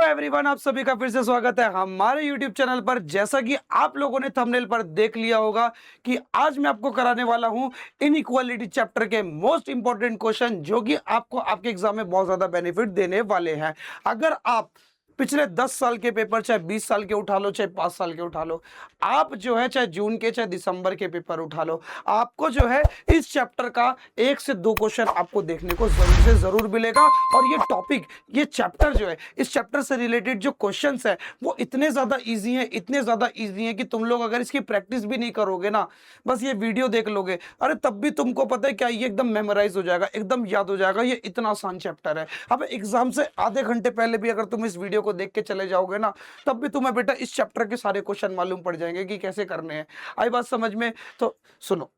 Everyone, आप सभी का फिर से स्वागत है हमारे यूट्यूब चैनल पर। जैसा कि आप लोगों ने थंबनेल पर देख लिया होगा कि आज मैं आपको कराने वाला हूं इनइक्वालिटी चैप्टर के मोस्ट इंपॉर्टेंट क्वेश्चन, जो कि आपको आपके एग्जाम में बहुत ज्यादा बेनिफिट देने वाले हैं। अगर आप पिछले 10 साल के पेपर, चाहे 20 साल के उठा लो, चाहे 5 साल के उठा लो, आप जो है चाहे जून के चाहे दिसंबर के पेपर उठा लो, आपको जो है इस चैप्टर का 1 से 2 क्वेश्चन आपको देखने को जरूर से जरूर मिलेगा। और ये टॉपिक, ये चैप्टर जो है, इस चैप्टर से रिलेटेड जो क्वेश्चंस है वो इतने ज्यादा इजी हैं, इतने ज्यादा इजी हैं कि तुम लोग अगर इसकी प्रैक्टिस भी नहीं करोगे ना, बस ये वीडियो देख लोगे, अरे तब भी तुमको पता है क्या, ये एकदम मेमोराइज हो जाएगा, एकदम याद हो जाएगा। ये इतना आसान चैप्टर है। अब एग्जाम से आधे घंटे पहले भी अगर तुम इस वीडियो को देख के चले जाओगे ना, तब भी तुम्हें बेटा इस चैप्टर के सारे क्वेश्चन मालूम पड़ जाएंगे कि कैसे करने हैं। आई बात समझ में? तो सुनो,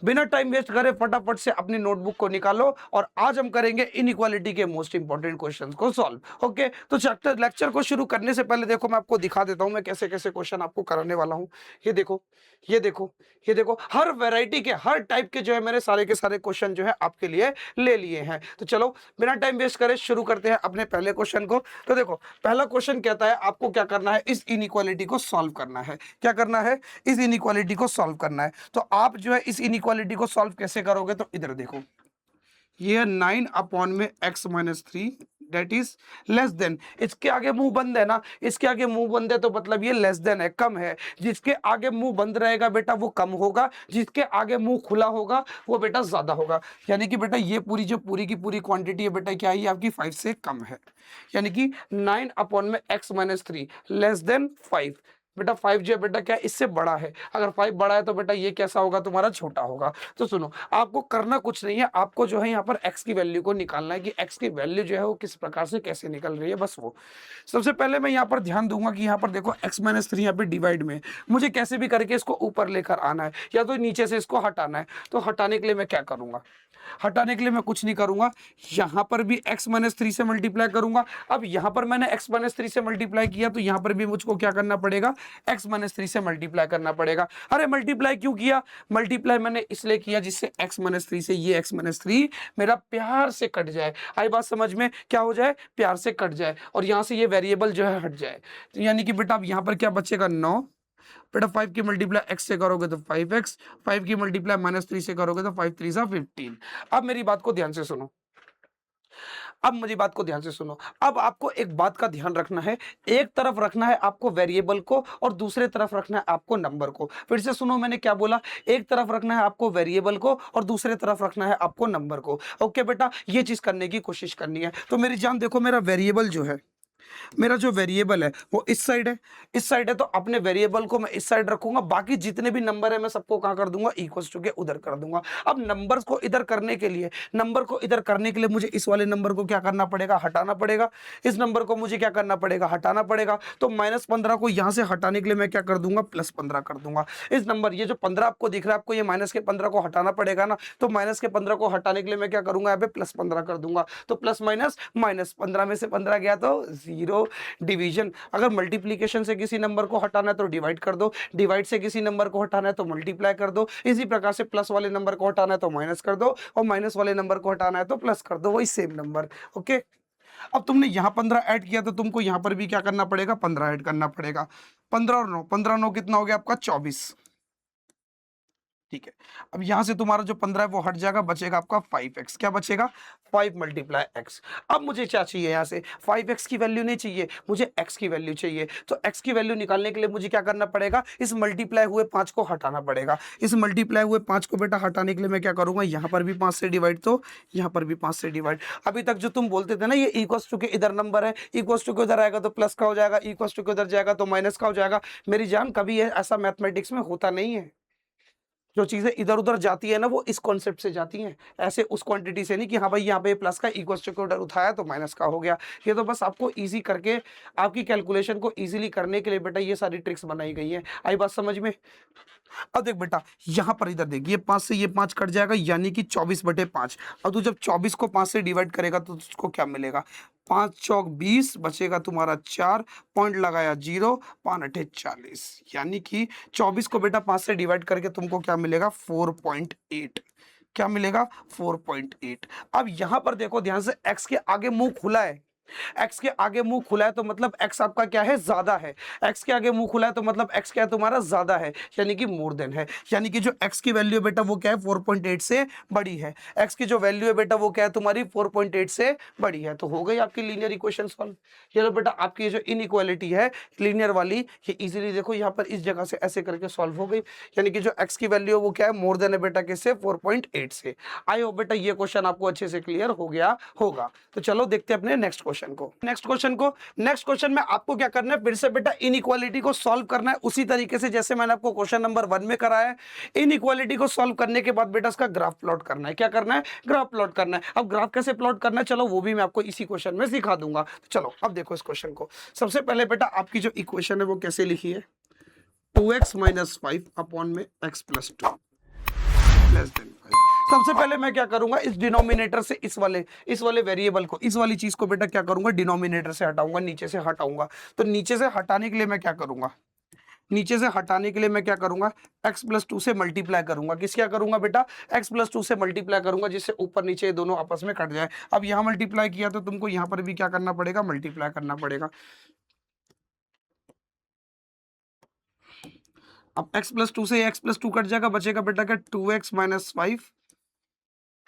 बिना टाइम वेस्ट करे फटाफट से अपनी नोटबुक को निकालो और आज हम करेंगे इनइक्वालिटी के मोस्ट इंपॉर्टेंट क्वेश्चंस को सॉल्व। ओके, तो चैप्टर लेक्चर को शुरू करने से पहले देखो, मैं आपको दिखा देता हूं मैं कैसे कैसे क्वेश्चन आपको कराने वाला हूं। ये देखो, ये देखो, ये देखो, हर वैरायटी के, हर टाइप के जो है मैंने सारे के सारे क्वेश्चन जो है आपके लिए ले लिए हैं। तो चलो बिना टाइम वेस्ट करे शुरू करते हैं अपने पहले क्वेश्चन को। तो देखो, पहला क्वेश्चन कहता है आपको क्या करना है, इस इनइक्वालिटी को सॉल्व करना है। क्या करना है? इस इनइक्वालिटी को सॉल्व करना है। तो आप जो है इस इनइक्वालिटी को सॉल्व कैसे करोगे? तो इधर देखो, ये 9 अपॉन में x minus 3 that is less than, इसके आगे मुंह बंद है ना, इसके आगे मुंह बंद है तो मतलब ये लेस देन है, कम है। जिसके आगे मुंह बंद रहेगा बेटा वो कम होगा, जिसके आगे मुंह खुला होगा वो बेटा ज्यादा होगा। यानी कि बेटा ये पूरी जो पूरी की पूरी क्वांटिटी है बेटा क्या है, ये आपकी 5 से कम है। यानी कि 9 अपॉन में x माइनस 3 लेस देन 5। बेटा 5 जो है बेटा क्या है, इससे बड़ा है। अगर 5 बड़ा है तो बेटा ये कैसा होगा, तुम्हारा छोटा होगा। तो सुनो, आपको करना कुछ नहीं है, आपको जो है यहाँ पर x की वैल्यू को निकालना है कि x की वैल्यू जो है वो किस प्रकार से कैसे निकल रही है, बस वो। सबसे पहले मैं यहाँ पर ध्यान दूंगा कि यहाँ पर देखो x माइनस 3 यहाँ पे डिवाइड में मुझे कैसे भी करके इसको ऊपर लेकर आना है या तो नीचे से इसको हटाना है। तो हटाने के लिए मैं क्या करूंगा? हटाने के लिए मैं कुछ नहीं करूंगा, यहां पर भी x माइनस 3 से मल्टीप्लाई करूंगा। अब यहां पर मैंने x माइनस 3 से मल्टीप्लाई किया तो यहां पर भी मुझको क्या करना पड़ेगा, x माइनस 3 से मल्टीप्लाई करना पड़ेगा। अरे मल्टीप्लाई क्यों किया? मल्टीप्लाई मैंने इसलिए किया जिससे x माइनस 3 से ये x माइनस 3 मेरा प्यार से कट जाए। आई बात समझ में? क्या हो जाए? प्यार से कट जाए और यहां से ये वेरिएबल जो है हट जाए। तो यानी कि बेटा अब यहां पर क्या बचेगा, 9। बेटा 5 की मल्टीप्लाई x से करोगे तो 5x, 5 की मल्टीप्लाई माइनस 3 से करोगे तो 5 3 15। अब मेरी बात को ध्यान से सुनो, अब मेरी बात को ध्यान से सुनो। अब आपको एक बात का ध्यान रखना है, एक तरफ रखना है आपको वेरिएबल को और दूसरे तरफ रखना है आपको नंबर को। फिर से सुनो, मैंने क्या बोला? एक तरफ रखना है आपको वेरिएबल को और दूसरे तरफ रखना है आपको नंबर को। ओके बेटा, ये चीज करने की कोशिश करनी है। तो मेरी जान देखो, मेरा वेरिएबल जो है, मेरा जो वेरिएबल है वो इस साइड है, इस साइड है, तो अपने वेरिएबल को मैं इस साइड रखूंगा, बाकी जितने भी नंबर है मैं सबको कहां कर दूंगा, इक्वल्स टू के उधर कर दूंगा। अब नंबर्स को इधर करने के लिए, नंबर को इधर करने के लिए मुझे इस वाले नंबर को क्या करना पड़ेगा, हटाना पड़ेगा। इस नंबर को मुझे क्या करना पड़ेगा, हटाना पड़ेगा। तो -15 को यहां से हटाने के लिए मैं क्या कर दूंगा, +15 कर दूंगा। इस नंबर, ये जो 15 आपको दिख रहा है, आपको ये माइनस के 15 को हटाना पड़ेगा ना, तो माइनस के 15 को हटाने के लिए मैं क्या करूंगा, यहाँ पे +15 कर दूंगा। तो प्लस माइनस माइनस, 15 में से 15 गया तो 0। डिवीजन, अगर मल्टीप्लिकेशन से किसी नंबर को हटाना है तो डिवाइड कर दो, डिवाइड से किसी नंबर को हटाना है तो मल्टीप्लाई कर दो, इसी प्रकार से प्लस वाले नंबर को हटाना है तो माइनस कर दो और माइनस वाले नंबर को हटाना है तो प्लस कर दो, वही सेम नंबर। ओके, अब तुमने यहां 15 ऐड किया तो तुमको यहां पर भी क्या करना पड़ेगा, 15 ऐड करना पड़ेगा। 15 और 9, 15 9 कितना हो गया आपका, 24। ठीक है, अब यहां से तुम्हारा जो 15 है वो हट जाएगा, बचेगा आपका 5x। क्या बचेगा, 5 मल्टीप्लाई x। अब मुझे क्या चाहिए, यहां से 5x की वैल्यू नहीं चाहिए, मुझे x की वैल्यू चाहिए। तो x की वैल्यू निकालने के लिए मुझे क्या करना पड़ेगा, इस मल्टीप्लाई हुए 5 को हटाना पड़ेगा। इस मल्टीप्लाई हुए 5 को बेटा हटाने के लिए मैं क्या करूंगा, यहां पर भी 5 से डिवाइड, तो यहां पर भी 5 से डिवाइड। अभी तक जो तुम बोलते थे ना, ये इक्वल्स टू के इधर नंबर है, इक्वल्स टू के उधर आएगा तो प्लस का हो जाएगा, इक्वल्स टू के उधर जाएगा तो माइनस का हो जाएगा। मेरी जान, कभी ऐसा मैथमेटिक्स में होता नहीं है। जो चीजें इधर उधर जाती है ना, वो इस कॉन्सेप्ट से जाती हैं, ऐसे उस क्वांटिटी से नहीं कि हाँ भाई यहाँ पे प्लस का इक्वल टू उधर उठाया तो माइनस का हो गया। ये तो बस आपको इजी करके, आपकी कैलकुलेशन को इजीली करने के लिए बेटा ये सारी ट्रिक्स बनाई गई हैं। आई बात समझ में? अब देख बेटा, यहां पर इधर देख, ये 5 से ये 5 कट जाएगा, यानी कि 24/5। अब तू जब 24 को 5 से डिवाइड करेगा तो उसको क्या मिलेगा, 5 चौक 20, बचेगा तुम्हारा 4, पॉइंट लगाया 0, 5 अठे 40। यानी कि 24 को बेटा 5 से डिवाइड करके तुमको क्या मिलेगा, 4.8। क्या मिलेगा, 4.8। अब यहां पर देखो ध्यान से, x के आगे मुंह खुला है, एक्स के आगे मुंह खुला है तो मतलब एक्स आपका क्या है, ज्यादा है। एक्स के आगे मुंह खुला है तो मतलब एक्स क्या है तुम्हारा, ज्यादा है, यानी कि मोर देन है। यानी कि जो एक्स की वैल्यू है बेटा वो क्या है, 4.8 से बड़ी है। एक्स की जो वैल्यू है बेटा वो क्या है तुम्हारी, 4.8 से बड़ी है। तो हो गई आपकी लीनियर इक्वेशन सॉल्व। ये लो बेटा आपकी ये जो इनइक्वालिटी है लीनियर वाली, ये इजीली देखो यहाँ पर इस जगह से ऐसे करके सॉल्व हो गई। यानी कि जो एक्स की वैल्यू है वो क्या है, मोर देन है बेटा किससे, 4.8 से। आई होप बेटा ये क्वेश्चन आपको अच्छे से क्लियर हो गया होगा। तो चलो देखते हैं अपने नेक्स्ट क्वेश्चन को। नेक्स्ट क्वेश्चन में आपको क्या करना है, फिर से बेटा इनइक्वालिटी को सॉल्व करना है उसी तरीके से जैसे मैंने आपको क्वेश्चन नंबर 1 में कराया है। इनइक्वालिटी को सॉल्व करने के बाद बेटा इसका ग्राफ प्लॉट करना है। क्या करना है, ग्राफ प्लॉट करना है। अब ग्राफ कैसे प्लॉट करना है चलो वो भी मैं आपको इसी क्वेश्चन में सिखा दूंगा। तो चलो अब देखो इस क्वेश्चन को। सबसे पहले बेटा आपकी जो इक्वेशन है वो कैसे लिखी है, 2x माइनस 5 अपॉन में x प्लस 2 लेस देन 5। सबसे पहले मैं क्या करूंगा, इस डिनोमिनेटर से इस वाले वेरिएबल को, इस वाली चीज को बेटा क्या करूंगा, डिनोमिनेटर से हटाऊंगा, नीचे से हटाऊंगा। तो नीचे से हटाने के लिए मैं क्या करूंगा, नीचे से हटाने के लिए मैं क्या करूंगा, x प्लस 2 से मल्टीप्लाई करूंगा। किस क्या करूंगा बेटा, x प्लस 2 से मल्टीप्लाई करूंगा, जिससे ऊपर नीचे दोनों आपस में कट जाए। अब यहां मल्टीप्लाई किया तो तुमको यहां पर भी क्या करना पड़ेगा, मल्टीप्लाई करना पड़ेगा। अब x प्लस 2 से x प्लस 2 कट जाएगा, बचेगा बेटा क्या, 2x माइनस 5।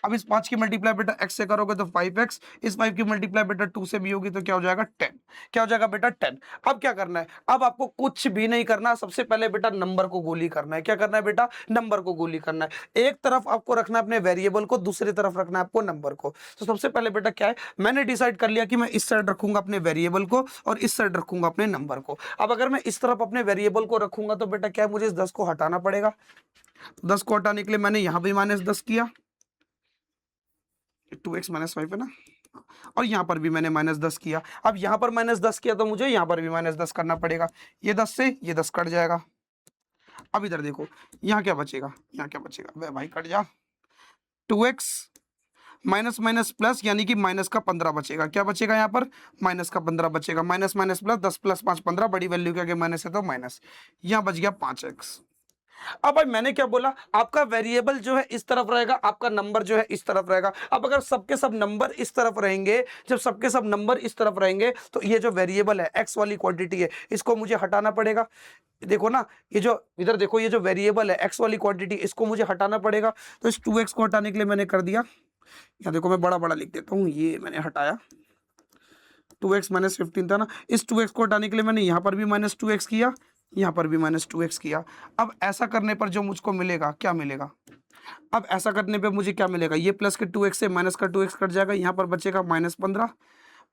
अब इस 5 की मल्टीप्लाई बेटा x से करोगे तो 5x, इस 5 की मल्टीप्लाई बेटा 2 से भी होगी तो क्या हो जाएगा, 10। क्या हो जाएगा बेटा, 10। अब क्या करना है, अब आपको कुछ भी नहीं करना, सबसे पहले बेटा नंबर को गोली करना है। क्या करना है बेटा, नंबर को गोली करना है। एक तरफ आपको रखना है अपने वेरिएबल को, दूसरी तरफ रखना है आपको नंबर को। तो सबसे पहले बेटा क्या है, मैंने डिसाइड कर लिया कि मैं इस साइड रखूंगा अपने वेरिएबल को और इस साइड रखूंगा अपने नंबर को। अब अगर मैं इस तरफ अपने वेरिएबल को रखूंगा तो बेटा क्या है, मुझे इस 10 को हटाना पड़ेगा। 10 को हटाने के लिए मैंने यहां भी -10 किया, 2x माइनस 5 है ना, और यहां पर भी मैंने -10 किया। अब यहां पर -10 किया तो मुझे यहां पर भी -10 करना पड़ेगा। ये 10 से ये 10 कट जाएगा। अब इधर देखो, यहाँ क्या बचेगा, यहाँ क्या बचेगा, वे भाई कट जा, 2x माइनस माइनस प्लस, यानी कि माइनस का 15 बचेगा। क्या बचेगा यहाँ पर, माइनस का 15 बचेगा। माइनस माइनस प्लस, 10 प्लस 5 15, बड़ी वैल्यू के आगे माइनस है तो माइनस। यहाँ बच गया 5x। अब भाई मैंने क्या बोला, आपका वेरिएबल जो है इस तरफ रहेगा, आपका नंबर जो है इस तरफ रहेगा। अब अगर सबके सब नंबर इस तरफ रहेंगे, जब सबके सब नंबर इस तरफ रहेंगे तो ये जो वेरिएबल है एक्स वाली क्वांटिटी है, इसको मुझे हटाना पड़ेगा। देखो ना, ये जो इधर देखो, ये जो वेरिएबल है एक्स वाली क्वांटिटी, इसको मुझे हटाना पड़ेगा। तो इस 2x को हटाने के लिए मैंने कर दिया, यहाँ देखो मैं बड़ा बड़ा लिख देता हूँ, ये मैंने हटाया। 2x माइनस 15 था ना, इस 2x को हटाने के लिए मैंने यहाँ पर भी -2x किया, यहाँ पर भी -2x किया। अब ऐसा करने पर जो मुझको मिलेगा, क्या मिलेगा, अब ऐसा करने पे मुझे क्या मिलेगा, ये प्लस के 2x से माइनस का 2x कट जाएगा, यहाँ पर बचेगा -15।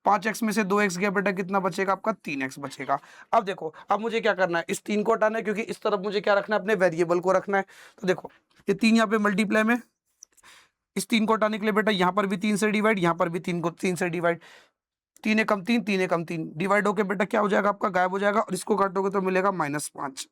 5x में से 2x गया बेटा, कितना बचेगा आपका, 3x बचेगा। अब देखो, अब मुझे क्या करना है, इस 3 को हटाना है, क्योंकि इस तरफ मुझे क्या रखना है, अपने वेरिएबल को रखना है। तो देखो ये 3 यहाँ पे मल्टीप्लाई में, इस 3 को हटाने के लिए बेटा यहाँ पर भी 3 से डिवाइड, यहाँ पर भी 3 से डिवाइड, 3 एकम 3, 3 एकम 3 डिवाइड होके बेटा क्या हो जाएगा आपका, गायब हो जाएगा, और इसको काटोगे तो मिलेगा -5।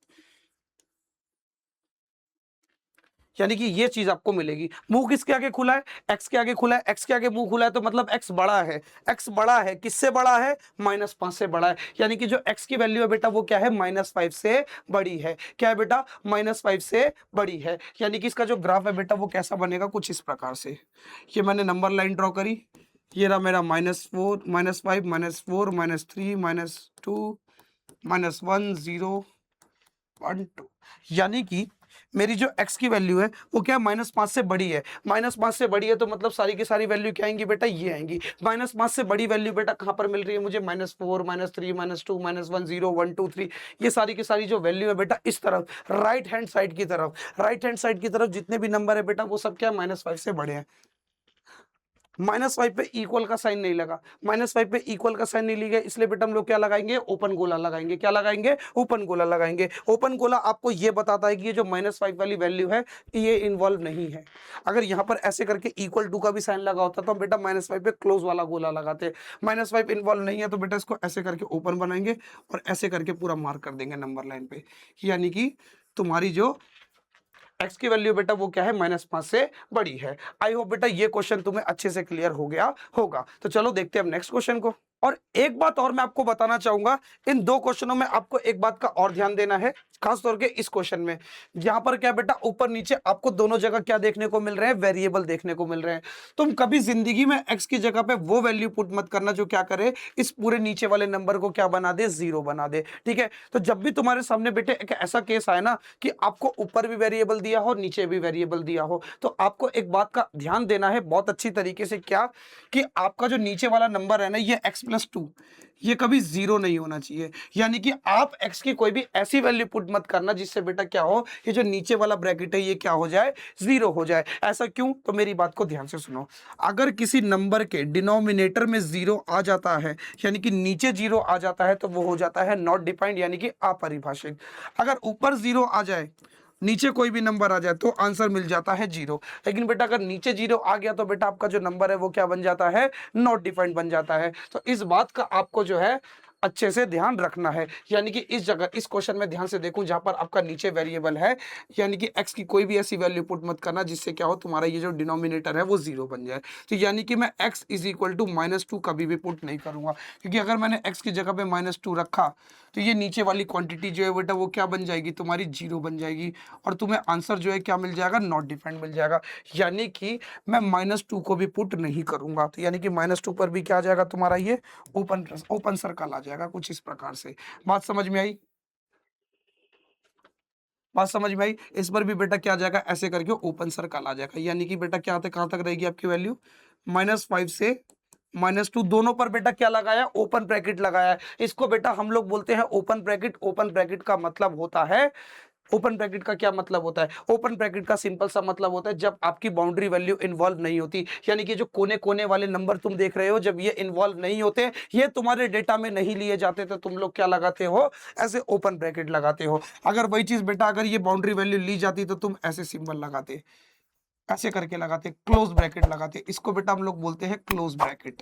यानी कि ये चीज आपको मिलेगी। मुंह किसके आगे खुला है, एक्स के आगे खुला है। एक्स के आगे मुंह खुला है तो मतलब एक्स बड़ा है। एक्स बड़ा है, किससे बड़ा है, -5 से बड़ा है। यानी कि जो एक्स की वैल्यू है बेटा वो क्या है, -5 से बड़ी है। क्या है बेटा, -5 से बड़ी है। यानी कि इसका जो ग्राफ है बेटा वो कैसा बनेगा, कुछ इस प्रकार से। ये मैंने नंबर लाइन ड्रॉ करी, ये रहा मेरा -4 -5 -4 -3 -2 -1 0 1 2। यानी कि मेरी जो x की वैल्यू है वो क्या, -5 से बड़ी है। -5 से बड़ी है तो मतलब सारी की सारी वैल्यू क्या आएंगी बेटा, ये आएंगी। -5 से बड़ी वैल्यू बेटा कहाँ पर मिल रही है मुझे, -4 -3 -2 -1 0 1 2 3। ये सारी की सारी जो वैल्यू है बेटा इस तरफ राइट हैंड साइड की तरफ, राइट हैंड साइड की तरफ जितने भी नंबर है बेटा वो सब क्या, -5 से बड़े हैं। -5 पे इक्वल का साइन नहीं लगा, -5 पे इक्वल का साइन नहीं लिया, इसलिए बेटा हम लोग क्या लगाएंगे, ओपन गोला लगाएंगे। क्या लगाएंगे, ओपन गोला लगाएंगे। ओपन गोला आपको ये बताता है कि ये जो -5 वाली वैल्यू है ये इन्वॉल्व नहीं है। अगर यहाँ पर ऐसे करके इक्वल टू का भी साइन लगा होता तो हम बेटा -5 पे क्लोज वाला गोला लगाते। -5 इन्वॉल्व नहीं है तो बेटा इसको ऐसे करके ओपन बनाएंगे और ऐसे करके पूरा मार्क कर देंगे नंबर लाइन पे। यानी कि तुम्हारी जो एक्स की वैल्यू बेटा वो क्या है, -5 से बड़ी है। आई होप बेटा ये क्वेश्चन तुम्हें अच्छे से क्लियर हो गया होगा। तो चलो देखते हैं अब नेक्स्ट क्वेश्चन को। और एक बात और मैं आपको बताना चाहूंगा, इन दो क्वेश्चनों में आपको एक बात का और ध्यान देना है, खास तौर के इस क्वेश्चन में। यहां पर क्या बेटा, ऊपर नीचे आपको दोनों जगह क्या देखने को मिल रहे हैं, वेरिएबल देखने को मिल रहे हैं। तुम कभी जिंदगी में एक्स की जगह पे वो वैल्यू पुट मत करना जो क्या करे, इस पूरे नीचे वाले नंबर को क्या बना दे, जीरो बना दे। ठीक है, तो जब भी तुम्हारे सामने बेटे एक ऐसा केस आए ना कि आपको ऊपर भी वेरिएबल दिया हो, नीचे भी वेरिएबल दिया हो, तो आपको एक बात का ध्यान देना है बहुत अच्छी तरीके से, क्या कि आपका जो नीचे वाला नंबर है ना, ये x+2, ये कभी जीरो नहीं होना चाहिए। यानी कि आप x की कोई भी ऐसी वैल्यू पुट मत करना जिससे बेटा क्या हो, ये जो नीचे वाला ब्रैकेट है ये क्या हो जाए, जीरो हो जाए। ऐसा क्यों, तो मेरी बात को ध्यान से सुनो। अगर किसी नंबर के डिनोमिनेटर में जीरो आ जाता है, यानी कि नीचे जीरो आ जाता है, तो वो हो जाता है नॉट डिफाइंड, यानी कि अपरिभाषित। अगर ऊपर जीरो आ जाए, नीचे कोई भी नंबर आ जाए, तो आंसर मिल जाता है जीरो। लेकिन बेटा अगर नीचे जीरो आ गया तो बेटा आपका जो नंबर है वो क्या बन जाता है, नॉट डिफाइंड बन जाता है। तो इस बात का आपको जो है अच्छे से ध्यान रखना है। यानी कि इस जगह इस क्वेश्चन में ध्यान से देखूं, जहां पर आपका नीचे वेरिएबल है, यानी कि x की कोई भी ऐसी वैल्यू पुट मत करना जिससे क्या हो, तुम्हारा ये जो डिनोमिनेटर है वो जीरो बन जाए। तो यानी कि मैं x इज इक्वल टू -2 कभी भी पुट नहीं करूंगा, क्योंकि अगर मैंने x की जगह पे -2 रखा तो ये नीचे वाली क्वांटिटी जो है बेटा वो क्या बन जाएगी, तुम्हारी जीरो बन जाएगी, और तुम्हें आंसर जो है क्या मिल जाएगा, नॉट डिफाइंड मिल जाएगा। यानी कि मैं -2 को भी पुट नहीं करूंगा, तो यानी कि -2 पर भी क्या आ जाएगा, तुम्हारा ये ओपन ओपन सर्कल आ जाएगा, कुछ इस प्रकार से। बात समझ में आई, बात समझ में आई। इस पर भी बेटा क्या आ जाएगा, ऐसे करके ओपन सर्कल आ जाएगा। यानी कि बेटा क्या कहां तक रहेगी आपकी वैल्यू, -5 से -2, दोनों पर बेटा क्या लगाया, ओपन ब्रैकेट लगाया है। इसको बेटा हम लोग बोलते हैं ओपन ब्रैकेट। ओपन ब्रैकेट का मतलब होता है, ओपन ब्रैकेट का क्या मतलब होता है, ओपन ब्रैकेट का सिंपल सा मतलब होता है जब आपकी बाउंड्री वैल्यू इन्वॉल्व नहीं होती। यानी कि जो कोने कोने वाले नंबर तुम देख रहे हो, जब ये इन्वॉल्व नहीं होते, ये तुम्हारे डेटा में नहीं लिए जाते, तो तुम लोग क्या लगाते हो, ऐसे ओपन ब्रैकेट लगाते हो। अगर वही चीज बेटा अगर ये बाउंड्री वैल्यू ली जाती तो तुम ऐसे सिंबल लगाते, ऐसे करके लगाते, क्लोज ब्रैकेट लगाते। इसको बेटा हम लोग बोलते हैं क्लोज ब्रैकेट,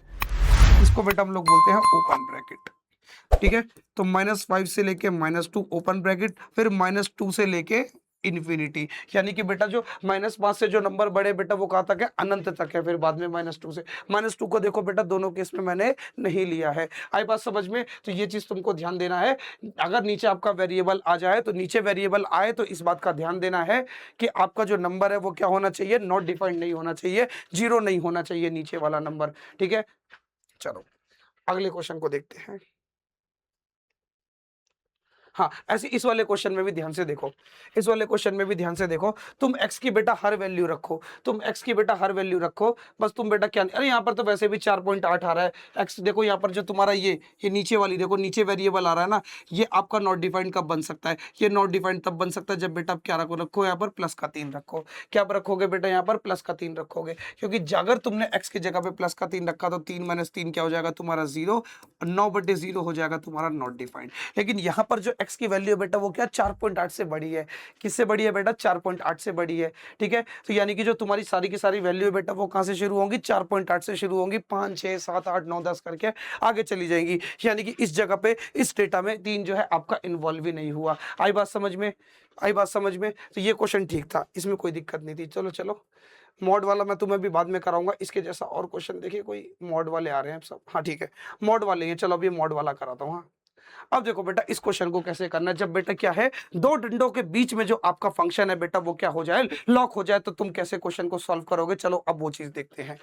इसको बेटा हम लोग बोलते हैं ओपन ब्रैकेट। ठीक है, तो -5 से लेके -2 ओपन ब्रैकेट, फिर -2 से लेके इन्फिनिटी। यानी कि बेटा जो -5 से जो नंबर बढ़े बेटा वो कहाँ तक है, अनंत तक है। फिर बाद में -2 से, -2 को देखो बेटा दोनों केस में मैंने नहीं लिया है। आई बात समझ में, तो ये चीज तुमको ध्यान देना है। अगर नीचे आपका वेरिएबल आ जाए, तो नीचे वेरिएबल आए तो इस बात का ध्यान देना है कि आपका जो नंबर है वो क्या होना चाहिए, नॉट डिफाइंड नहीं होना चाहिए, जीरो नहीं होना चाहिए नीचे वाला नंबर। ठीक है, चलो अगले क्वेश्चन को देखते हैं। हाँ, ऐसे इस वाले क्वेश्चन में भी ध्यान से देखो, इस वाले क्वेश्चन में भी ध्यान से देखो। तुम x की बेटा हर वैल्यू रखो, तुम x की बेटा हर वैल्यू रखो। बस तुम बेटा क्या, अरे यहाँ पर तो वैसे भी 4.8 आ रहा है। x देखो यहाँ पर जो तुम्हारा ये नीचे वाली देखो, नीचे वेरिएबल आ रहा है ना, ये आपका नॉट डिफाइंड कब बन सकता है, ये नॉट डिफाइंड तब बन सकता है जब बेटा आप क्या रखो, रखो यहाँ पर +3 रखो। क्या रखोगे बेटा, यहाँ पर +3 रखोगे, क्योंकि अगर तुमने x की जगह पे +3 रखा तो 3 - 3 क्या हो जाएगा, तुम्हारा 0, 9/0 हो जाएगा तुम्हारा नॉट डिफाइंड। लेकिन यहाँ पर जो x की वैल्यू है बेटा वो क्या 4.8 से बड़ी है। किससे बड़ी है बेटा, 4.8 से बड़ी है। ठीक है, तो यानी कि जो तुम्हारी सारी की सारी वैल्यू है बेटा वो कहां से शुरू होंगी, 4.8 से शुरू होंगी, 5 6 7 8 9 10 करके आगे चली जाएंगी। यानी कि इस जगह पे इस डेटा में 3 जो है आपका इन्वॉल्व ही नहीं हुआ। आई बात समझ में, आई बात समझ में। तो ये क्वेश्चन ठीक था, इसमें कोई दिक्कत नहीं थी। चलो चलो, मॉड वाला मैं तुम्हें भी बाद में कराऊंगा। इसके जैसा और क्वेश्चन देखिए, कोई मॉड वाले आ रहे हैं सब। हाँ ठीक है, मॉड वाले हैं, चलो अभी मॉड वाला कराता हूँ। हाँ, अब देखो बेटा इस क्वेश्चन को कैसे करना है। जब बेटा क्या है, दो डंडों के बीच में जो आपका फंक्शन है बेटा वो क्या हो जाए, लॉक हो जाए, तो तुम कैसे क्वेश्चन को सॉल्व करोगे। चलो अब वो चीज देखते हैं।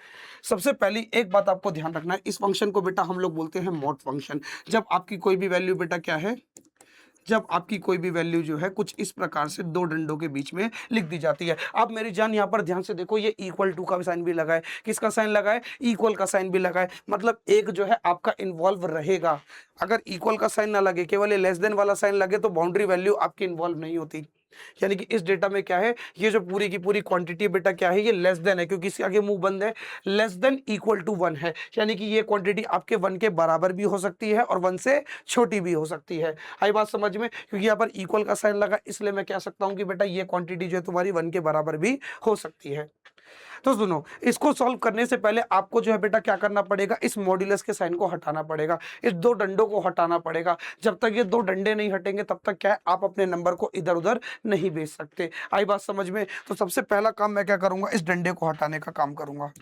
सबसे पहली एक बात आपको ध्यान रखना है, इस फंक्शन को बेटा हम लोग बोलते हैं मॉड फंक्शन। जब आपकी कोई भी वैल्यू बेटा क्या है, जब आपकी कोई भी वैल्यू जो है कुछ इस प्रकार से दो डंडों के बीच में लिख दी जाती है। अब मेरी जान यहाँ पर ध्यान से देखो, ये इक्वल टू का साइन भी लगा है, किसका साइन लगा है, इक्वल का साइन भी लगा है। मतलब एक जो है आपका इन्वॉल्व रहेगा। अगर इक्वल का साइन ना लगे, केवल ये लेस देन वाला साइन लगे, तो बाउंड्री वैल्यू आपकी इन्वॉल्व नहीं होती। यानी कि इस डेटा में क्या है, ये जो पूरी की पूरी क्वांटिटी बेटा क्या है, ये लेस देन है, क्योंकि इसके आगे मुंह बंद है, लेस देन इक्वल टू 1 है। यानी कि ये क्वांटिटी आपके 1 के बराबर भी हो सकती है और 1 से छोटी भी हो सकती है। आई बात समझ में, क्योंकि यहाँ पर इक्वल का साइन लगा, इसलिए मैं कह सकता हूं कि बेटा ये क्वांटिटी जो है तुम्हारी 1 के बराबर भी हो सकती है। तो सुनो, इसको सॉल्व करने से पहले आपको जो है बेटा क्या करना पड़ेगा, इस मॉड्यूलस के साइन को हटाना पड़ेगा, इस दो डंडों को हटाना पड़ेगा। जब तक ये दो डंडे नहीं हटेंगे तब तक क्या है, आप अपने नंबर को इधर उधर नहीं भेज सकते। आई बात समझ में। तो सबसे पहला काम मैं क्या करूंगा, इस डंडे को हटाने का काम करूंगा।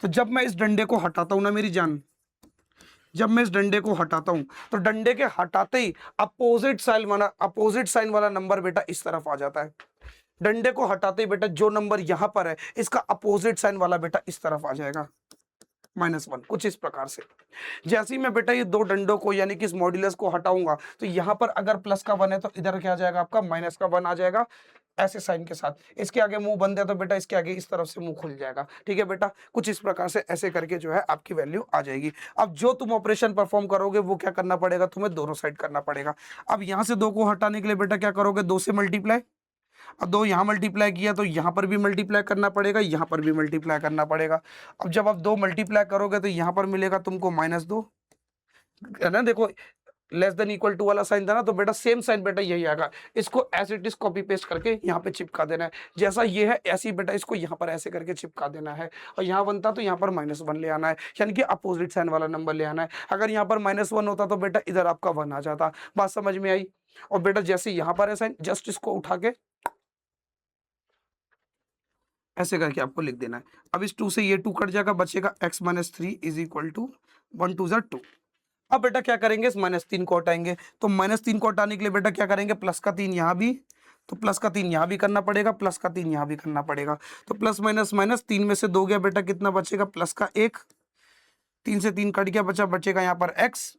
तो जब मैं इस डंडे को हटाता हूं ना मेरी जान, जब मैं इस डंडे को हटाता हूं तो डंडे के हटाते ही अपोजिट साइन वाला नंबर बेटा इस तरफ आ जाता है। डंडे को हटाते ही बेटा जो नंबर यहां पर है इसका अपोजिट साइन वाला बेटा इस तरफ आ जाएगा, -1। कुछ इस प्रकार से जैसे ही मैं बेटा ये दो डंडों को यानी कि इस मॉड्यूलस को हटाऊंगा तो यहां पर अगर प्लस का 1 है तो इधर क्या आ जाएगा आपका माइनस का 1 आ जाएगा, ऐसे साइन के साथ। इसके आगे मुंह बंद है तो बेटा इसके आगे इस तरफ से मुंह खुल जाएगा। ठीक है बेटा, कुछ इस प्रकार से ऐसे करके जो है आपकी वैल्यू आ जाएगी। अब जो तुम ऑपरेशन परफॉर्म करोगे वो क्या करना पड़ेगा, तुम्हें दोनों साइड करना पड़ेगा। अब यहां से 2 को हटाने के लिए बेटा क्या करोगे, 2 से मल्टीप्लाई। अब 2 यहां मल्टीप्लाई किया तो यहां पर भी मल्टीप्लाई करना पड़ेगा, यहां पर भी मल्टीप्लाई करना पड़ेगा। अब जब आप 2 मल्टीप्लाई करोगे तो यहां पर मिलेगा तुमको -2, है ना। देखो लेस देन इक्वल टू वाला साइन था ना, तो बेटा सेम साइन बेटा यही आएगा। इसको as it is copy paste करके यहाँ पे चिपका देना है। जैसा ये है ऐसे ही बेटा इसको यहाँ पर ऐसे करके चिपका देना है। और यहाँ 1 था तो यहाँ पर -1 ले आना है, यानी कि अपोजिट साइन वाला नंबर ले आना है। अगर यहाँ पर -1 होता तो बेटा इधर आपका 1 आ जाता। बात समझ में आई। और बेटा जैसे यहाँ पर है साइन, जस्ट इसको उठा के ऐसे करके आपको लिख देना है। अब इस 2 से ये 2 कट जाएगा, बचेगा x - 3 इज इक्वल टू 1 2 2। अब बेटा क्या करेंगे, इस -3 को हटाएंगे। तो -3 को हटाने के लिए बेटा क्या करेंगे, प्लस का 3 यहाँ भी, तो प्लस का 3 यहाँ भी करना पड़ेगा, प्लस का 3 यहाँ भी करना पड़ेगा। तो प्लस माइनस माइनस 3 में से 2 गया बेटा, कितना बचेगा, प्लस का 1। 3 से 3 कट गया, बचेगा यहाँ पर x।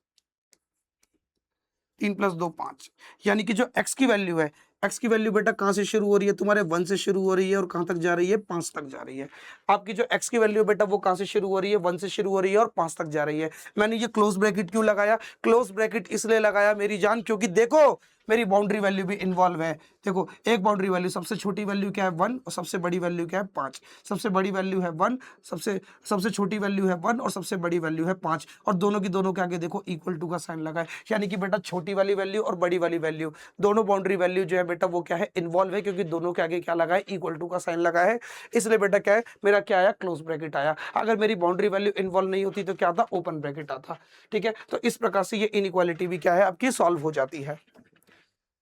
3 + 2 5, यानी कि जो x की वैल्यू है, x की वैल्यू बेटा कहाँ से शुरू हो रही है, तुम्हारे 1 से शुरू हो रही है और कहाँ तक जा रही है, 5 तक जा रही है। आपकी जो x की वैल्यू बेटा वो कहाँ से शुरू हो रही है, 1 से शुरू हो रही है और 5 तक जा रही है। मैंने ये क्लोज ब्रैकेट क्यों लगाया, क्लोज ब्रैकेट इसलिए लगाया मेरी जान, क्योंकि देखो मेरी बाउंड्री वैल्यू भी इन्वॉल्व है। देखो एक बाउंड्री वैल्यू, सबसे छोटी वैल्यू क्या है 1 और सबसे बड़ी वैल्यू क्या है 5। सबसे बड़ी वैल्यू है 1, सबसे छोटी वैल्यू है 1 और सबसे बड़ी वैल्यू है 5। और दोनों की दोनों के आगे देखो इक्वल टू का साइन लगा है, यानी कि बेटा छोटी वाली वैल्यू और बड़ी वाली वैल्यू दोनों बाउंड्री वैल्यू जो है बेटा वो क्या है, इन्वॉल्व है, क्योंकि दोनों के आगे क्या लगा है, इक्वल टू का साइन लगा है। इसलिए बेटा क्या है, मेरा क्या आया, क्लोज ब्रैकेट आया। अगर मेरी बाउंड्री वैल्यू इन्वॉल्व नहीं होती तो क्या था, ओपन ब्रैकेट आता। ठीक है, तो इस प्रकार से ये इनइक्वालिटी भी क्या है आपकी सॉल्व हो जाती है।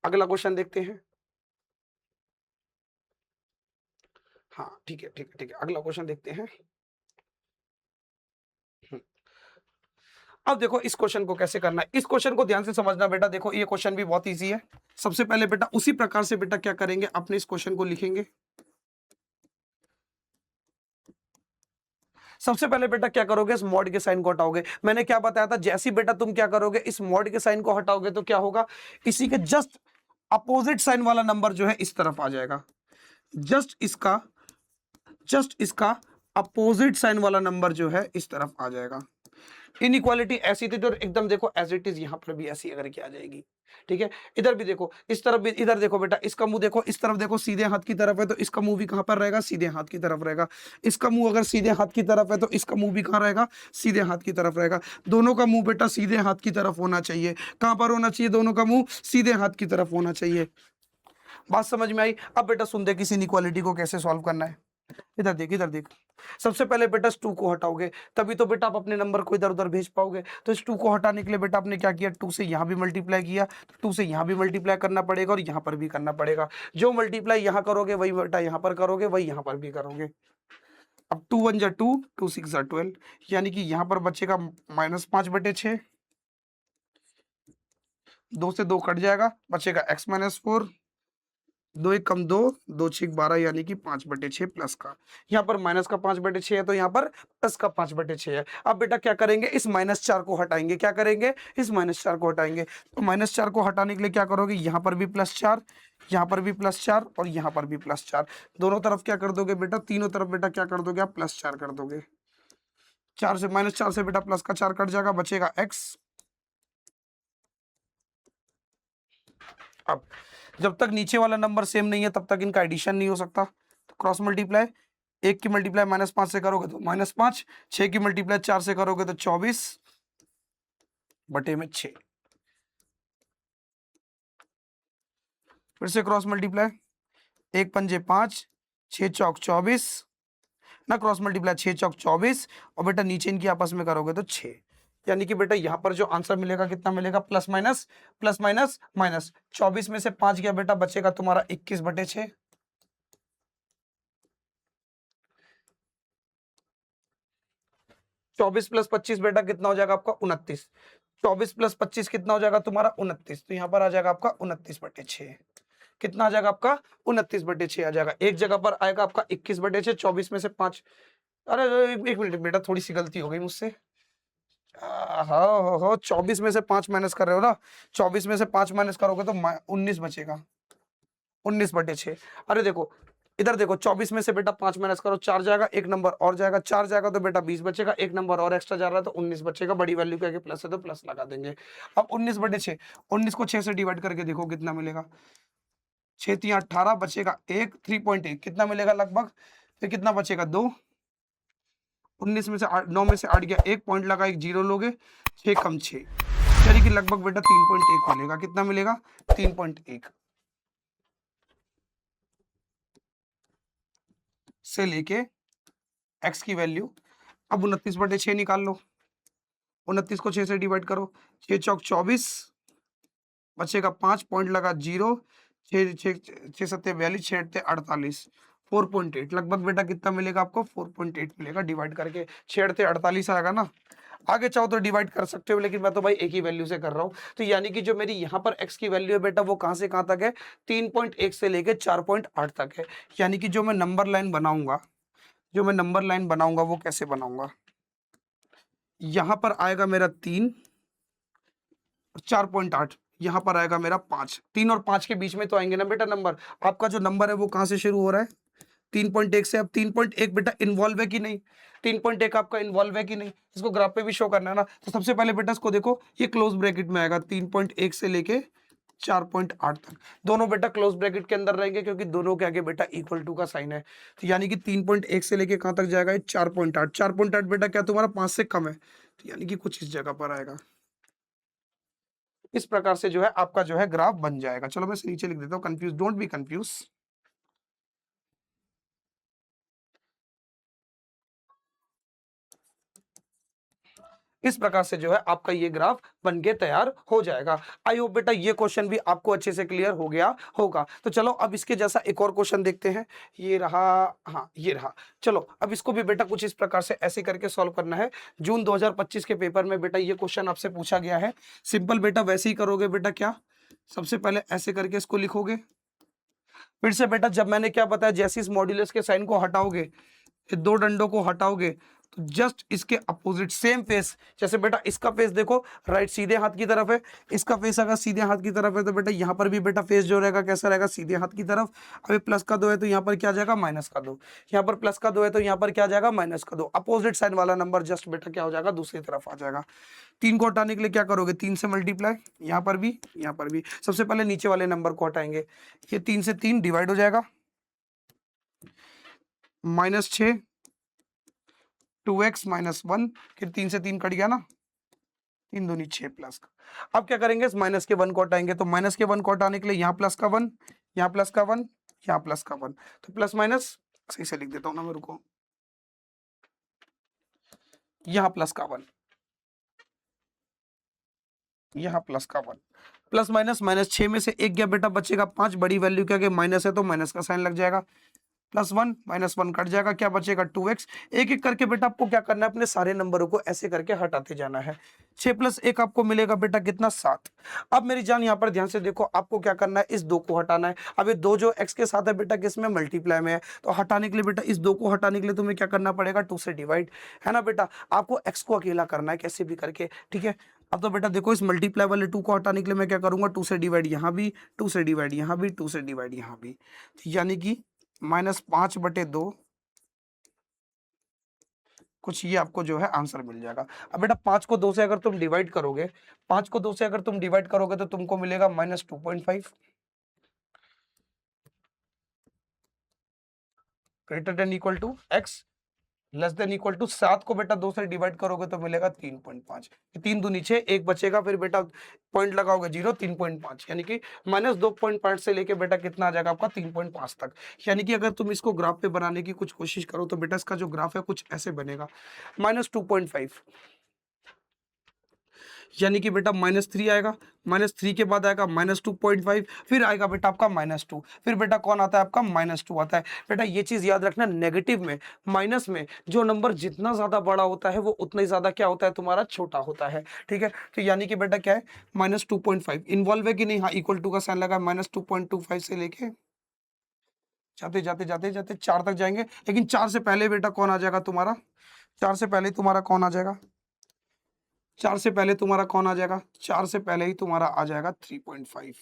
अगला क्वेश्चन देखते हैं। हाँ ठीक है ठीक है ठीक है, अगला क्वेश्चन देखते हैं। अब देखो इस क्वेश्चन को कैसे करना है, इस क्वेश्चन को ध्यान से समझना बेटा। देखो ये क्वेश्चन भी बहुत इजी है। सबसे पहले बेटा उसी प्रकार से बेटा क्या करेंगे, अपने इस क्वेश्चन को लिखेंगे। सबसे पहले बेटा क्या करोगे, इस मॉड के साइन को हटाओगे। मैंने क्या बताया था, जैसे ही बेटा तुम क्या करोगे, इस मॉड के साइन को हटाओगे तो क्या होगा, इसी के जस्ट अपोजिट साइन वाला नंबर जो है इस तरफ आ जाएगा। जस्ट इसका अपोजिट साइन वाला नंबर जो है इस तरफ आ जाएगा। इनइक्वालिटी ऐसी थी तो एकदम देखो एज इट इज यहां पर भी ऐसी अगर की आ जाएगी। ठीक है, इधर भी देखो, इस तरफ भी, इधर देखो बेटा, इसका मुंह देखो, इस तरफ देखो सीधे हाथ की तरफ है तो इसका मुंह भी कहां पर रहेगा, सीधे हाथ की तरफ रहेगा। इसका मुंह अगर सीधे हाथ की तरफ है तो इसका मुंह भी कहां रहेगा, सीधे हाथ की तरफ रहेगा। दोनों का मुंह बेटा सीधे हाथ की तरफ होना चाहिए। कहां पर होना चाहिए, दोनों का मुंह सीधे हाथ की तरफ होना चाहिए। बात समझ में आई। अब बेटा सुन दे, किसी इनइक्वालिटी को कैसे सॉल्व करना है। इधर देख, इधर देख। सबसे पहले बेटा इस 2 को हटाओगे, तभी तो बेटा आप अपने नंबर को इधर उधर भेज पाओगे। तो इस 2 को हटाने के लिए बेटा आपने क्या किया, 2 से यहां भी मल्टीप्लाई किया, तो 2 से यहां भी मल्टीप्लाई करना पड़ेगा और यहां पर भी करना पड़ेगा। जो मल्टीप्लाई यहां करोगे वही बेटा यहां पर करोगे, वही यहां पर भी करोगे। अब 2 1 जा 2, 2 6 जा 12, यानी कि यहां पर बचेगा -5/6। 2 से 2 कट जाएगा, बचेगा x - 4। 2 1 कम 2, 2 6 12, यानी कि 5/6 प्लस का। यहाँ पर माइनस का 5/6 है तो यहाँ पर प्लस का 5/6 है। अब बेटा क्या करेंगे, इस -4 को हटाएंगे। क्या करेंगे, इस -4 को हटाएंगे। तो -4 को हटाने के लिए क्या करोगे, यहाँ पर भी +4, यहाँ पर भी +4 और यहाँ पर भी +4। दोनों तरफ क्या कर दोगे बेटा, तीनों तरफ बेटा क्या कर दोगे आप, +4 कर दोगे। 4 से -4 से बेटा प्लस का 4 कट जाएगा, बचेगा x। अब जब तक नीचे वाला नंबर सेम नहीं है तब तक इनका एडिशन नहीं हो सकता। तो क्रॉस मल्टीप्लाई, 1 की मल्टीप्लाई -5 से करोगे तो -5, 6 की मल्टीप्लाई 4 से करोगे तो 24/6। फिर से क्रॉस मल्टीप्लाई, 1 पंजे 5, 6 चौक 24 ना, क्रॉस मल्टीप्लाई 6 चौक 24 और बेटा नीचे इनकी आपस में करोगे तो 6। यानी कि बेटा यहाँ पर जो आंसर मिलेगा कितना मिलेगा, प्लस माइनस माइनस 24 में से 5 गया बेटा, बचेगा तुम्हारा 21/6। 24 प्लस 25 बेटा कितना हो जाएगा आपका 29। 24 प्लस 25 कितना हो जाएगा तुम्हारा 29। तो यहाँ पर आ जाएगा आपका 29/6। कितना आ जाएगा आपका 29/6 आ जाएगा। एक जगह पर आएगा आपका 21/6, 24 में से 5। अरे एक मिनट बेटा, थोड़ी सी गलती हो गई मुझसे। हाँ हो 24 में से 5 माइनस कर रहे हो ना, 24 में से 5 माइनस करोगे तो 19 बचेगा, 19/6। अरे देखो इधर देखो, 24 में से बेटा 5 माइनस करो, 4 जाएगा, एक नंबर और जाएगा, 4 जाएगा तो बेटा 20 बचेगा, एक नंबर और एक्स्ट्रा जा रहा है तो 19 बचेगा। बड़ी वैल्यू के आगे प्लस है तो प्लस लगा देंगे। अब 19/6, 19 को 6 से डिवाइड करके देखो कितना मिलेगा। 6 3 18 बचेगा एक, 3.1 कितना मिलेगा लगभग। फिर कितना बचेगा 2, 19 में से 9 में से 8 गया, एक पॉइंट लगा, एक जीरो लोगे, 6 कम 6 यानी कि लगभग बेटा 3.1 मिलेगा। कितना मिलेगा 3.1 से लेके x की वैल्यू। अब 29/6 निकाल लो, 29 को 6 से डिवाइड करो, 6 चौक 24 बचेगा 5 पॉइंट लगा जीरो, 6 6 6 सत्ते 42, 6 अट्ठे 48, 4.8 लगभग बेटा कितना मिलेगा आपको 4.8 मिलेगा। डिवाइड करके 6 अट्ठे 48 आएगा ना। आगे चाहो तो डिवाइड कर सकते हो, लेकिन मैं तो भाई एक ही वैल्यू से कर रहा हूं। तो यानी कि जो मेरी यहाँ पर x की वैल्यू है बेटा वो कहां से कहां तक है, 3.1 से लेके 4.8 तक है। यानी कि जो मैं नंबर लाइन बनाऊंगा, वो कैसे बनाऊंगा, यहां पर आएगा मेरा 3 और 4.8, यहां पर आएगा मेरा 5। 3 और 5 के बीच में तो आएंगे ना बेटा नंबर। आपका जो नंबर है वो कहां से शुरू हो रहा है, 3.1 से। अब 3.1 बेटा इन्वॉल्व है कि नहीं, 3.1 आपका इन्वॉल्व है कि नहीं, इसको ग्राफ पे भी शो करना है ना। तो सबसे पहले बेटा इसको देखो, ये क्लोज ब्रैकेट में आएगा 3.1 से लेके 4.8 तक। दोनों बेटा क्लोज ब्रैकेट के अंदर रहेंगे क्योंकि दोनों के आगे बेटा इक्वल टू का साइन है। तो यानी कि 3.1 से लेके कहां तक जाएगा, ये 4.8। 4.8 बेटा क्या तुम्हारा 5 से कम है, तो यानी कि कुछ इस जगह पर आएगा। इस प्रकार से जो है आपका जो है ग्राफ बन जाएगा। चलो मैं इसे नीचे लिख देता हूँ, कंफ्यूज डोंट बी कंफ्यूज। इस प्रकार से जो है आपका ये ग्राफ बन के तैयार हो जाएगा। आई होप बेटा ये क्वेश्चन भी आपको अच्छे से क्लियर हो गया होगा। तो चलो अब इसके जैसा एक और क्वेश्चन देखते हैं। ये रहा, हाँ ये रहा। चलो अब इसको भी बेटा कुछ इस प्रकार से ऐसे करके सॉल्व करना है। जून 2025 के पेपर में बेटा ये क्वेश्चन आपसे पूछा गया है। सिंपल बेटा वैसे ही करोगे बेटा, क्या सबसे पहले ऐसे करके इसको लिखोगे, फिर से बेटा जब मैंने क्या बताया, जैसे इस मॉड्यूलस के साइन को हटाओगे, ये दो डंडों को हटाओगे तो जस्ट इसके अपोजिट सेम फेस, जैसे बेटा इसका फेस देखो राइट सीधे हाथ की तरफ है, इसका फेस अगर सीधे हाथ की तरफ है तो बेटा यहाँ पर भी बेटा फेस जो रहेगा कैसा रहेगा, सीधे हाथ की तरफ। अभी प्लस का 2 है तो यहाँ पर क्या जाएगा माइनस का 2, यहाँ पर प्लस का 2 है तो यहाँ पर क्या जाएगा माइनस का 2। अपोजिट साइन वाला नंबर जस्ट बेटा क्या हो जाएगा, दूसरी तरफ आ जाएगा। 3 को हटाने के लिए क्या करोगे, 3 से मल्टीप्लाई, यहाँ पर भी यहाँ पर भी। सबसे पहले नीचे वाले नंबर को हटाएंगे, ये 3 से 3 डिवाइड हो जाएगा, -6 2x - 1, फिर 3 से 3 कट गया ना, 3 दूनी 6 प्लस का। अब क्या करेंगे, इस माइनस के 1 को हटाएंगे, तो माइनस के 1 को हटाने के लिए यहाँ प्लस का 1, यहाँ प्लस का 1, यहाँ प्लस का 1, तो प्लस माइनस सही से लिख देता हूँ ना मेरे को, यहाँ प्लस का 1, यहाँ प्लस का 1, प्लस माइनस माइनस 6 में से 1 गया बेटा, बचेगा 5। बड़ी वैल्यू के आगे माइनस है तो माइनस का साइन लग जाएगा, +1 -1 कट जाएगा, क्या बचेगा 2x। एक एक करके बेटा आपको क्या करना है, अपने सारे नंबरों को ऐसे करके हटाते जाना है। 6 + 1 आपको मिलेगा बेटा कितना, 7। अब मेरी जान यहाँ पर ध्यान से देखो, आपको क्या करना है, इस 2 को हटाना है। अब ये 2 जो x के साथ है बेटा किस में, मल्टीप्लाई में है, तो हटाने के लिए बेटा इस 2 को हटाने के लिए तुम्हें क्या करना पड़ेगा, 2 से डिवाइड, है ना बेटा। आपको x को अकेला करना है कैसे भी करके, ठीक है। अब तो बेटा देखो, इस मल्टीप्लाई वाले 2 को हटाने के लिए मैं क्या करूंगा, 2 से डिवाइड यहाँ भी, 2 से डिवाइड यहाँ भी, 2 से डिवाइड यहाँ भी, यानी कि -5/2, कुछ ये आपको जो है आंसर मिल जाएगा। अब बेटा 5 को 2 से अगर तुम डिवाइड करोगे, 5 को 2 से अगर तुम डिवाइड करोगे तो तुमको मिलेगा -2.5, greater than equal to x, less than equal to 7 को बेटा 2 से डिवाइड करोगे तो मिलेगा 3.5। 3 दूनी 6, एक बचेगा, फिर बेटा पॉइंट लगाओगे 0, 3.5, यानी कि -2.5 से लेके बेटा कितना आ जाएगा आपका 3.5 तक। यानी कि अगर तुम इसको ग्राफ पे बनाने की कुछ कोशिश करो तो बेटा इसका जो ग्राफ है कुछ ऐसे बनेगा, -2.5, यानी कि बेटा -3 आएगा, -3 के बाद आएगा -2.5, फिर आएगा बेटा आपका -2, फिर बेटा कौन आता है आपका -2 आता है। बेटा ये चीज याद रखना, नेगेटिव में, माइनस में जो नंबर जितना ज्यादा बड़ा होता है वो उतना ही ज्यादा क्या होता है तुम्हारा छोटा होता है। ठीक है, तो यानी कि बेटा क्या है -2.5 इन्वॉल्व है कि नहीं, हाँ इक्वल टू का साइन लगा, -2.25 से लेके जाते जाते जाते जाते 4 तक जाएंगे, लेकिन 4 से पहले बेटा कौन आ जाएगा तुम्हारा, 4 से पहले तुम्हारा कौन आ जाएगा, 4 से पहले तुम्हारा कौन आ जाएगा, 4 से पहले ही तुम्हारा आ जाएगा 3.5।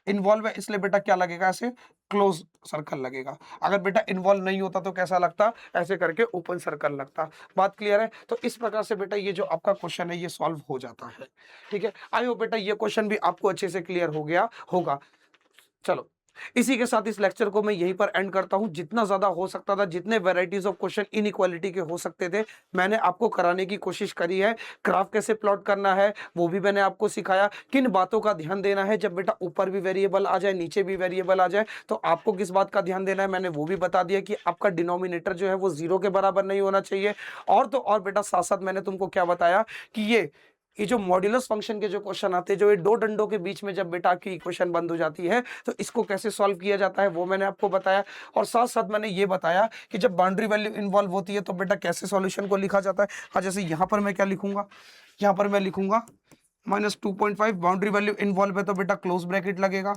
इन्वॉल्व है इसलिए बेटा क्या लगेगा, ऐसे क्लोज सर्कल लगेगा। अगर बेटा इन्वॉल्व नहीं होता तो कैसा लगता, ऐसे करके ओपन सर्कल लगता। बात क्लियर है? तो इस प्रकार से बेटा ये जो आपका क्वेश्चन है ये सॉल्व हो जाता है। ठीक है, आई होप बेटा ये क्वेश्चन भी आपको अच्छे से क्लियर हो गया होगा। चलो, इसी के साथ इस लेक्चर को मैं यहीं पर एंड करता हूं। जितना ज्यादा हो सकता था, जितने वैरायटीज ऑफ क्वेश्चन इनइक्वालिटी के हो सकते थे, मैंने आपको कराने की कोशिश करी है। ग्राफ कैसे प्लॉट करना है वो भी मैंने आपको सिखाया, किन बातों का ध्यान देना है जब बेटा ऊपर भी वेरिएबल आ जाए नीचे भी वेरिएबल आ जाए तो आपको किस बात का ध्यान देना है, मैंने वो भी बता दिया कि आपका डिनोमिनेटर जो है वो 0 के बराबर नहीं होना चाहिए। और तो और बेटा साथ साथ मैंने तुमको क्या बताया कि ये जो मॉड्यूलस फंक्शन के जो क्वेश्चन आते हैं, जो ये दो डंडों के बीच में जब बेटा की इक्वेशन बंद हो जाती है तो इसको कैसे सॉल्व किया जाता है वो मैंने आपको बताया। और साथ साथ मैंने ये बताया कि जब बाउंड्री वैल्यू इन्वॉल्व होती है तो बेटा कैसे सॉल्यूशन को लिखा जाता है। हाँ, जैसे यहाँ पर मैं क्या लिखूंगा, यहाँ पर मैं लिखूंगा -2.5, बाउंड्री वैल्यू इन्वॉल्व है तो बेटा क्लोज ब्रैकेट लगेगा।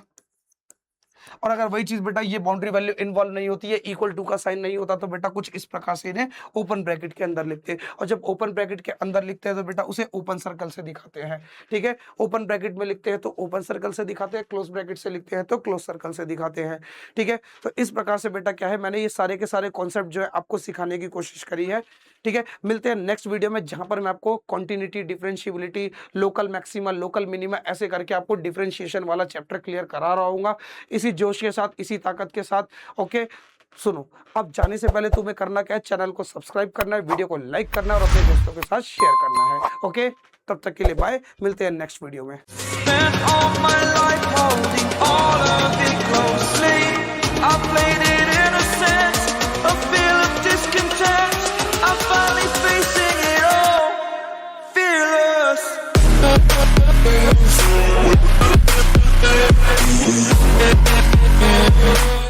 और अगर वही चीज बेटा ये बाउंड्री वैल्यू इन्वॉल्व नहीं होती है, इक्वल टू का साइन नहीं होता, तो बेटा कुछ इस प्रकार से इन्हें ओपन ब्रैकेट के अंदर लिखते हैं। और जब ओपन ब्रैकेट के अंदर लिखते हैं तो बेटा उसे ओपन सर्कल से दिखाते हैं। ठीक है, ओपन ब्रैकेट में लिखते हैं तो ओपन सर्कल से दिखाते हैं, क्लोज ब्रैकेट से लिखते हैं तो क्लोज सर्कल से दिखाते हैं। ठीक है, तो इस प्रकार से बेटा क्या है, मैंने ये सारे के सारे कॉन्सेप्ट जो है आपको सिखाने की कोशिश करी है। ठीक है, मिलते हैं नेक्स्ट वीडियो में जहां पर मैं आपको continuity, differentiability, local maxima, local minima ऐसे करके आपको डिफरेंशिएशन वाला चैप्टर क्लियर करा रहा हूँ इसी जोश के साथ, इसी ताकत के साथ। ओके, सुनो, अब जाने से पहले तुम्हें करना क्या है, चैनल को सब्सक्राइब करना है, वीडियो को लाइक करना है और अपने दोस्तों के साथ शेयर करना है। ओके, तब तक के लिए बाय, मिलते हैं नेक्स्ट वीडियो में।